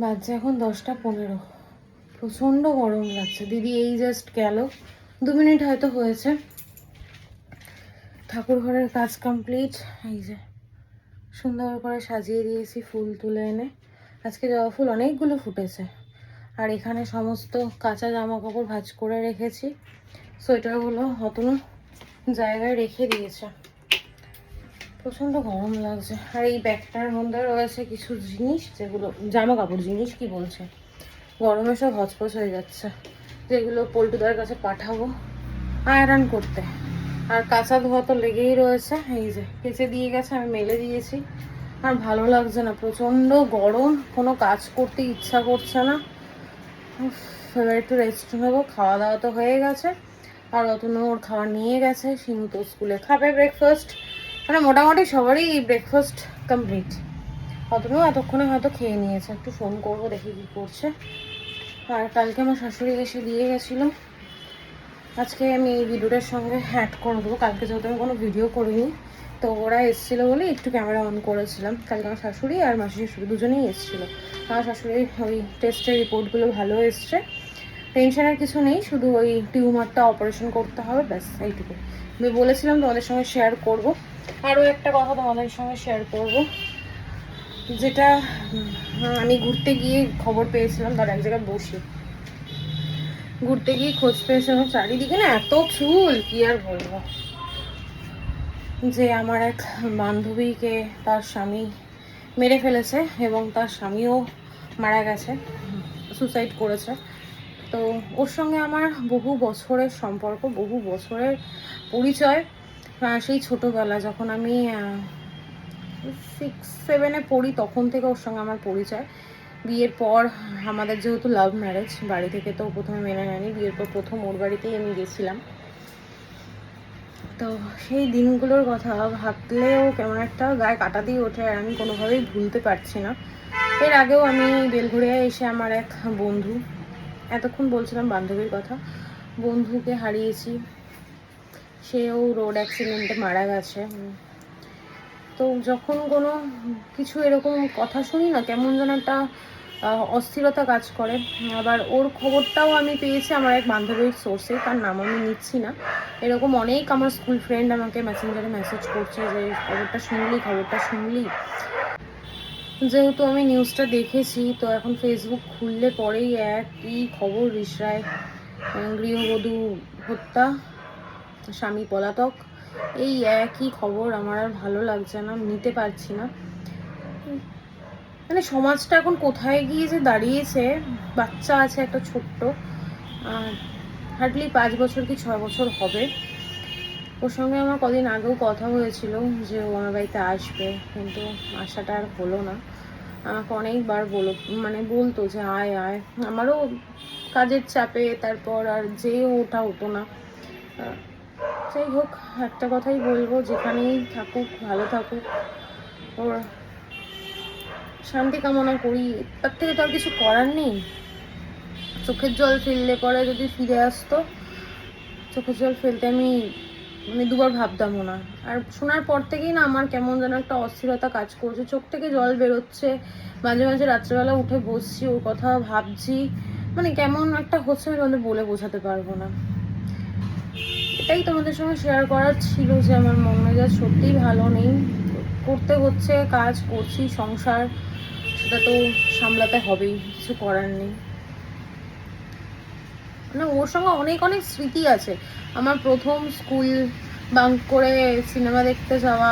বাজছে এখন 10টা 15। প্রচণ্ড গরম লাগছে। দিদি এই জাস্ট গেল, 2 মিনিট হয়তো হয়েছে। ঠাকুর ঘরের কাজ কমপ্লিট। এই যে সুন্দর করে সাজিয়ে দিয়েছি ফুল তুলে এনে। আজকে জবা ফুল অনেকগুলো ফুটেছে। আর এখানে সমস্ত কাঁচা জামা কাপড় ভাঁজ করে রেখেছি। সোয়েটারগুলো অতনো জায়গায় রেখে দিয়েছে। প্রচণ্ড গরম লাগছে। আর এই ব্যাগটার মধ্যে রয়েছে কিছু জিনিস, যেগুলো জামা কাপড় জিনিস কি বলছে, গরমে সব হচপচ হয়ে যাচ্ছে, যেগুলো পল্টুদার কাছে পাঠাবো আয়রন করতে। আর কাঁচা ধোয়া তো লেগেই রয়েছে। এই যে কেচে দিয়ে গেছে, আমি মেলে দিয়েছি। আর ভালো লাগছে না, প্রচণ্ড গরম, কোনো কাজ করতে ইচ্ছা করছে না। এবার একটু রেস্ট নেবো। খাওয়া দাওয়া তো হয়ে গেছে, আর অতনু ওর খাবার নিয়ে গেছে। শিমু তো স্কুলে খাবে ব্রেকফাস্ট, মানে মোটামুটি সবারই ব্রেকফাস্ট কমপ্লিট। অতনু এতক্ষণে হয়তো খেয়ে নিয়েছে। একটু ফোন করবো, দেখি কী করছে। আর কালকে আমার শাশুড়ি এসে দিয়ে গেছিলো। আজকে আমি এই ভিডিওটার সঙ্গে অ্যাড করে দেবো। কালকে যেহেতু আমি কোনো ভিডিও করিনি, তো ওরা এসেছিলো বলে একটু ক্যামেরা অন করেছিলাম। কালকে আমার শাশুড়ি আর মাসি শাশুড়ি দুজনেই এসেছিলো। আমার শাশুড়ির ওই টেস্টের রিপোর্টগুলো ভালো এসছে, টেনশনের কিছু নেই। শুধু ওই টিউমারটা অপারেশন করতে হবে, ব্যাস এইটুকু। আমি বলেছিলাম তোমাদের সঙ্গে শেয়ার করব। আরও একটা কথা তোমাদের সঙ্গে শেয়ার করব, যেটা আমি ঘুরতে গিয়ে খবর পেয়েছিলাম। তার এক জায়গায় বসে ঘুরতে গিয়ে খোঁজ পেয়েছিলাম, চারিদিকে না এত চুল, কি আর বলবো। যে আমার এক বান্ধবীকে তার স্বামী মেরে ফেলেছে, এবং তার স্বামীও মারা গেছে, সুসাইড করেছে। তো ওর সঙ্গে আমার বহু বছরের সম্পর্ক, বহু বছরের পরিচয়। সেই ছোটোবেলা যখন আমি 6-7-এ পড়ি, তখন থেকে ওর সঙ্গে আমার পরিচয়। বিয়ের পর আমাদের যেহেতু লাভ ম্যারেজ, বাড়ি থেকে তো প্রথমে মেনে নেয়নি। বিয়ের পর প্রথম ওর বাড়িতেই আমি গেছিলাম। তো সেই দিনগুলোর কথা ভাবলেও কেমন একটা গায়ে কাটা দিয়ে ওঠে, আর আমি কোনোভাবেই ভুলতে পারছি না। এর আগেও আমি বেলঘরিয়ায় এসে আমার এক বন্ধু, এতক্ষণ বলছিলাম বান্ধবীর কথা, বন্ধুকে হারিয়েছি। সেও রোড অ্যাক্সিডেন্টে মারা গেছে। তো যখন কোনো কিছু এরকম কথা শুনি না, কেমন যেন একটা অস্থিরতা কাজ করে। আবার ওর খবরটাও আমি পেয়েছি আমার এক বান্ধবীর সোর্সে, তার নাম আমি নিচ্ছি না। এরকম অনেক আমার স্কুল ফ্রেন্ড আমাকে মেসেঞ্জারে মেসেজ করছে যে খবরটা শুনলি। যেহেতু আমি নিউজটা দেখেছি, তো এখন ফেসবুক খুললে পরেই একই খবর, রিসরায় গৃহবধূ হত্যা, স্বামী পলাতক, এই একই খবর। আমার আর ভালো লাগছে না, নিতে পারছি না। মানে সমাজটা এখন কোথায় গিয়ে যে দাঁড়িয়েছে। বাচ্চা আছে একটা ছোট্ট, হার্ডলি 5 বছর কি 6 বছর হবে। ওর সঙ্গে আমার কদিন আগেও কথা হয়েছিল যে ও আমার বাড়িতে আসবে, কিন্তু আসাটা আর হলো না। আমাকে অনেকবার বলতো যে আয় আয়, আমারও কাজের চাপে তারপর আর যেয়ে ওঠা হতো না। যাই হোক, একটা কথাই বলবো, যেখানেই থাকুক ভালো থাকুক, ওর শান্তি কামনা করি। তার থেকে তো আর কিছু করার নেই। চোখের জল ফেললে পরে যদি ফিরে আসতো, চোখের জল ফেলতে আমি দুবার ভাবতামও না। আর শোনার পর থেকেই না আমার কেমন যেন একটা অস্থিরতা কাজ করছে, চোখ থেকে জল বেরোচ্ছে। মাঝে মাঝে রাত্রেবেলা উঠে বসছি, ওর কথা ভাবছি, মানে কেমন একটা হচ্ছে, আমি তোমাদের বলে বোঝাতে পারবো না। এটাই তোমাদের সঙ্গে শেয়ার করার ছিল, যে আমার মন মেজাজ সত্যিই ভালো নেই। করতে হচ্ছে, কাজ করছি, সংসার, সেটা তো সামলাতে হবেই, কিছু করার নেই। মানে ওর সঙ্গে অনেক অনেক স্মৃতি আছে। আমার প্রথম স্কুল বাঙ্ক করে সিনেমা দেখতে যাওয়া,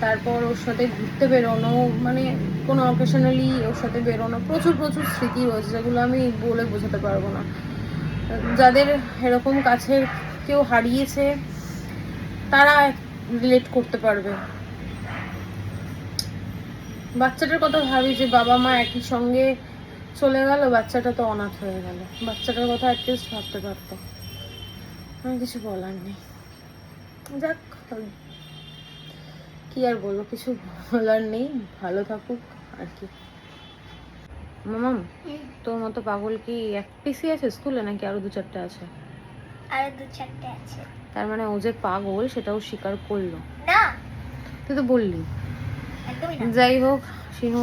তারপর ওর সাথে ঘুরতে বেরোনো, মানে কোনো অকেশনালি ওর সাথে বেরোনো, প্রচুর প্রচুর স্মৃতি রয়েছে, যেগুলো আমি বলে বোঝাতে পারবো না। যাদের এরকম কাছের কেউ হারিয়েছে তারা রিলেট করতে পারবে। বাচ্চাটার কথা ভাবি যে বাবা মা একই সঙ্গে চলে গেল, বাচ্চাটা তো অনাথ হয়ে গেল। বাচ্চাটার কথা অ্যাটলিস্ট ভাবতে পারতো। আমি কিছু বলার নেই। যাক, কি আর বলবো, কিছু বলার নেই। ভালো থাকুক আর কি। মামাম, তোর মতো পাগল কি এক পিসি আছে স্কুলে, নাকি আরো 2-4টে আছে? আরো 2-4টে আছে। তার মানে ও যে পাগল সেটাও স্বীকার করলো না, তুই তো বললি। একদমই না। যাই হোক, সিনু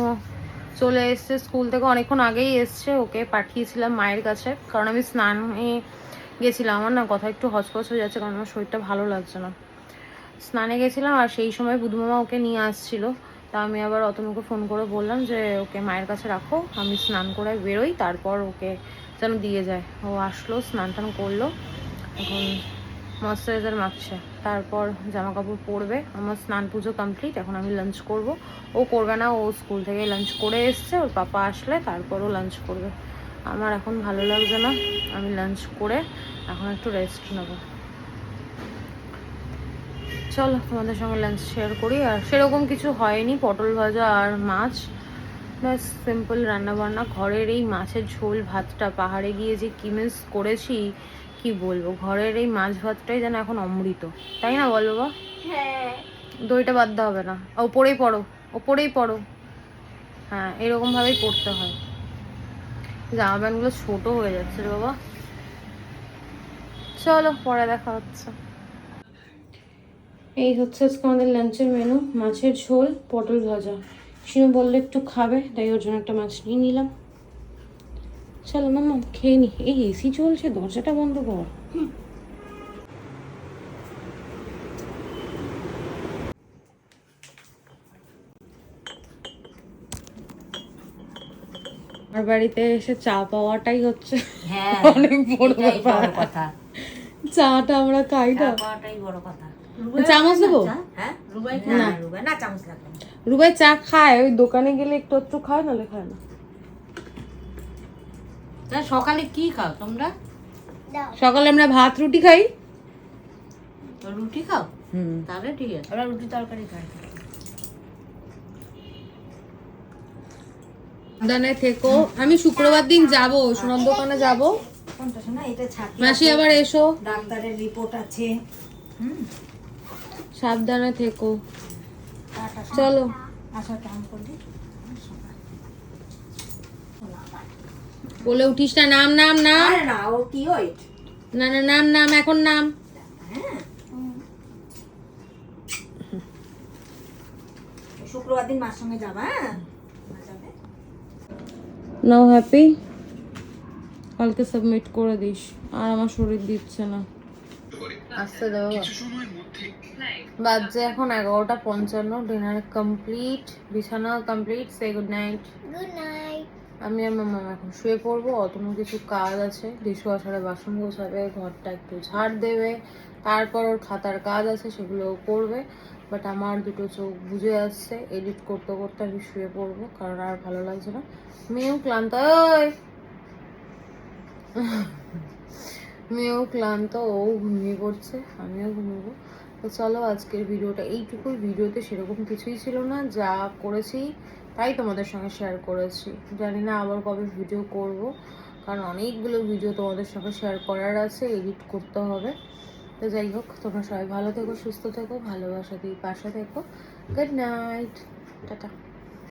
চলে এসছে স্কুল থেকে, অনেকক্ষণ আগেই এসছে। ওকে পাঠিয়েছিলাম মায়ের কাছে, কারণ আমি স্নানে গেছিলাম। আমার না কথা একটু হচপচ হয়ে যাচ্ছে, কারণ আমার শরীরটা ভালো লাগছে না। স্নানে গেছিলাম আর সেই সময় বুধমামা ওকে নিয়ে আসছিল। তা আমি আবার অতনুকে ফোন করে বললাম যে ওকে মায়ের কাছে রাখো, আমি স্নান করে বেরোই, তারপর ওকে যেন দিয়ে যায়। ও আসলো, স্নান টান করলো, এখন ময়েশ্চারাইজার মাখছে, তারপর জামা কাপড় পরবে। আমার স্নান পুজো কমপ্লিট, এখন আমি লাঞ্চ করব। ও করবে না, ও স্কুল থেকে লাঞ্চ করে এসছে, ওর পাপা আসলে তারপরও লাঞ্চ করবে। আমার এখন ভালো লাগছে না, আমি লাঞ্চ করে এখন একটু রেস্ট নেবো। চলো তোমাদের সঙ্গে লাঞ্চ শেয়ার করি। আর সেরকম কিছু হয়নি, পটল ভাজা আর মাছ, ব্যাস সিম্পল রান্না বান্না। ঘরের এই মাছের ঝোল ভাতটা পাহাড়ে গিয়ে যে কি মিস করেছি কি বলবো। ঘরের এই মাছ ভাতটাই যেন এখন অমৃত, তাই না বল বাবা? হ্যাঁ, দইটা বাদ দেওয়া হবে না, ওপরেই পড়ো, ওপরেই পড়ো। হ্যাঁ, এরকমভাবেই পড়তে হয়। জামা প্যান্টগুলো ছোটো হয়ে যাচ্ছে রে বাবা। চলো পরে দেখা হচ্ছে। এই হচ্ছে আজকে আমাদের লাঞ্চের মেনু, মাছের ঝোল, পটল ভাজা। শিনু বললে একটু খাবে, তাই ওর জন্য একটা মাছ নিয়ে নিলাম। চলো মাম্মা খেয়ে নি। এই এসি চলছে, দরজাটা বন্ধ কর। আমার বাড়িতে এসে চা পাওয়াটাই হচ্ছে হ্যাঁ, অনেক বড় এটাই ব্যাপার। বড় কথা। চাটা আমরা খাই না। চা পাওয়াটাই বড় কথা। চামচ দেবো? হ্যাঁ, রুবাই না। না, রুবাই না, চামচ লাগবে না। রুবাই চা খায়, ওই দোকানে গেলে একটু একটু খায়, নাহলে খায় না। তা সকালে কি খাও তোমরা? দাও। সকালে আমরা ভাত রুটি খাই। তো রুটি খাও? হুম। তাহলে ঠিক আছে, ওরা রুটি তরকারি খায়। সাবধানে থেকো। আমি শুক্রবার দিন যাব, সোনার দোকানে যাব। কোনটা শোনা? এটা ছাতি মাসি আছে, আবার এসো। ডাক্তারের রিপোর্ট আছে। সাবধানে থেকো। টাটা। চলো। আশা কেমন করলি? বলে উঠিস না, নাম নাম নাম। আরে না, ও কি ওয়েট? না না, নাম নাম, এখন নাম। হ্যাঁ, শুক্রবার দিন মার সঙ্গে যাবা। হ্যাঁ, মা যাবে। নাও হ্যাপি, কালকে সাবমিট করে দিস। আর আমার শরীর দিচ্ছে না। আসতে দেবো। বাজছে এখন 11:55, ডিনার কমপ্লিট, বিছানা কমপ্লিট। সে গুড নাইট। Good night. আমি আর মামা এখন শুয়ে পড়বো। অতনু কিছু কাজ আছে, ডিশওয়াশারে বাসন গোছাবে, ঘরটা একটু ঝাড় দেবে, তারপর ওর খাতার কাজ আছে, সেগুলো করবে। বাট আমার দুটো চোখ বুঝে আসছে, এডিট করতে করতে আমি শুয়ে পড়বো, কারণ আর ভালো লাগছে না। মেয়েও ক্লান্ত, মেয়েও ক্লান্ত, ও ঘুমিয়ে পড়ছে, আমিও ঘুমোবো। তো চলো আজকের ভিডিওটা এইটুকুই। ভিডিওতে সেরকম কিছুই ছিল না, যা করেছি তাই তোমাদের সঙ্গে শেয়ার করেছি। জানি না আবার কবে ভিডিও করব, কারণ অনেকগুলো ভিডিও তোমাদের সঙ্গে শেয়ার করার আছে, এডিট করতে হবে। তো যাই হোক, তোমরা সবাই ভালো থেকো, সুস্থ থেকো, ভালোবাসা দিয়ে পাশে থেকো। Good night, tata.